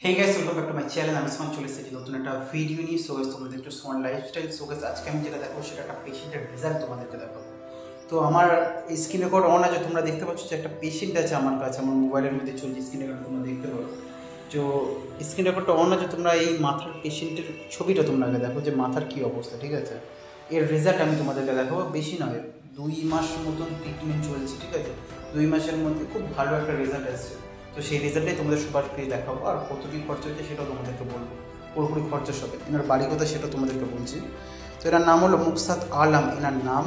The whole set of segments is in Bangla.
Hey guys, welcome back to my channel. আমি সুমন চলে এসেছি নতুন একটা ভিডিও নিয়ে। সো গাইস তোমরা দেখছো সুমন লাইফস্টাইল। সো গাইস আজকে আমি যেটা দেখাবো সেটা একটা পেশেন্টের রেজাল্ট তোমাদেরকে দেখাবো। তো আমার স্ক্রিন রেকর্ড অন আছে, তোমরা দেখতে পাচ্ছ যে একটা পেশেন্ট আছে আমার কাছে, আমার মোবাইলের মধ্যে চলছে স্ক্রিন রেকর্ড, তোমরা দেখতে পারো। তো স্ক্রিন রেকর্ডটা অন আছে, তোমরা এই মাথার পেশেন্টের ছবিটা তোমরা আগে দেখো যে মাথার কী অবস্থা, ঠিক আছে? এর রেজাল্ট আমি তোমাদেরকে দেখাবো, বেশি নয় 2 মাস মতন ট্রিটমেন্ট চলছে, ঠিক আছে? 2 মাসের মধ্যে খুব ভালো একটা রেজাল্ট আসছে। তো সেই রেজাল্টটাই তোমাদের সবার প্রিয় দেখাবো, আর কত কী খরচা হচ্ছে সেটাও তোমাদেরকে বলবো, পুরোপুরি খরচা সবে। এনার বাড়ি কথা সেটা তোমাদেরকে বলছি। তো এনার নাম হলো মুকসাদ আলম, এনার নাম।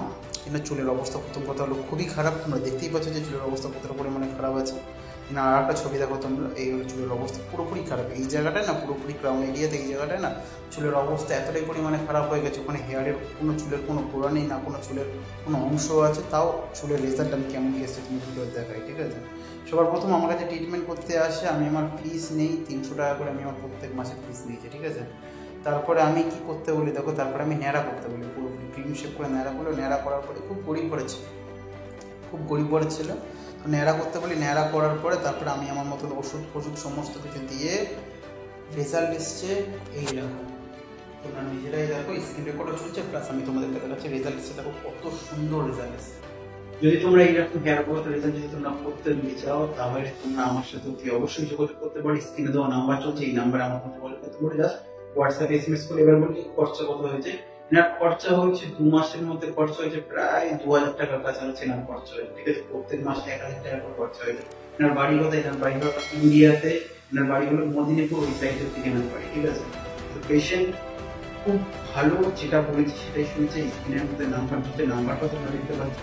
এনার চুলের অবস্থা প্রথম কথা হলো খুবই খারাপ, তোমরা দেখতেই পাচ্ছ যে চুলের অবস্থা কতটা পরিমাণে খারাপ আছে। এনার আর একটা ছবি দেখো তোমরা, এই হলো চুলের অবস্থা পুরোপুরি খারাপ। এই জায়গাটায় না, পুরোপুরি ক্রাউন এরিয়াতে এই জায়গাটায় না চুলের অবস্থা এতটাই পরিমাণে খারাপ হয়ে গেছে, ওখানে হেয়ারের কোনো চুলের কোনো গোড়া নেই, না কোনো চুলের কোনো অংশ আছে। তাও চুলের রেজাল্ট আমি কেমন এসেছে তুমি ভিডিও দেখাই, ঠিক আছে? সবার প্রথম আমার কাছে ট্রিটমেন্ট করতে আসে, আমি আমার ফিস নেই 300 টাকা করে, আমি আমার প্রত্যেক মাসে ফিস নিয়েছি, ঠিক আছে? তারপরে আমি কি করতে বলি দেখো, তারপরে আমি ন্যাড়া করতে বলি, পুরোপুরি ক্রিম শেপ করে ন্যাড়া করলো। ন্যাড়া করার পরে খুব গরিব করেছে, খুব গরিব পড়েছিল। তো ন্যাড়া করতে বলি, ন্যাড়া করার পরে তারপরে আমি আমার মতন ওষুধ ফষুধ সমস্ত কিছু দিয়ে রেজাল্ট এসছে এই দেখো। তোমরা নিজেরাই দেখো, স্ক্রিন রেকর্ডও চলছে, প্লাস আমি তোমাদেরকে দেখাচ্ছি রেজাল্ট এসছে, দেখো কত সুন্দর রেজাল্ট এসছে। যদি তোমরা এইরকম হেয়ার গ্রোথ রেজাল্ট যদি তোমরা করতে চাও, তাহলে তোমরা আমার সাথে অতি অবশ্যই যোগাযোগ করতে পারো। স্ক্রিনে দেওয়া নাম্বার চলছে, এই নাম্বারে আমার সাথে যোগাযোগ করতে পারো। জাস্ট হোয়াটসঅ্যাপে এসএমএস করে এবার বলি খরচা কত হয়েছে। এনার খরচা হয়েছে 2 মাসের মধ্যে খরচা হয়েছে প্রায় 2000 টাকার কাছাকাছি এনার খরচা হয়েছে, ঠিক আছে? প্রত্যেক মাসে 1000 টাকা করে খরচা হয়েছে। এনার বাড়ি কোথায়? এনার বাড়ি হলো ইন্ডিয়াতে, এনার বাড়ি হলো মদিনীপুর, ওই সাইডের দিকে এনার বাড়ি, ঠিক আছে? তো পেশেন্ট খুব ভালো, যেটা বলেছি সেটাই শুনেছে। স্ক্রিনের মধ্যে নাম্বার চলছে, নাম্বারটা তোমরা দেখতে পাচ্ছ।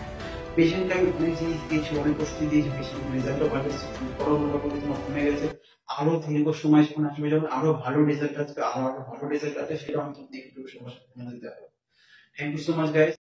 পেশেন্টকে আমি অনেক জিনিস দিয়েছি, অনেক ওষুধ দিয়েছি, পেশেন্ট রেজাল্টও ভালো এসেছে। খরচ মোটামুটি তোমার কমে গেছে। আরো দীর্ঘ সময় যখন আসবে, যখন আরো ভালো রেজাল্ট আসবে, আরো ভালো রেজাল্ট আসবে, সেটা আমি তোমাদের একটু সময় দেবো। Thank you so much guys.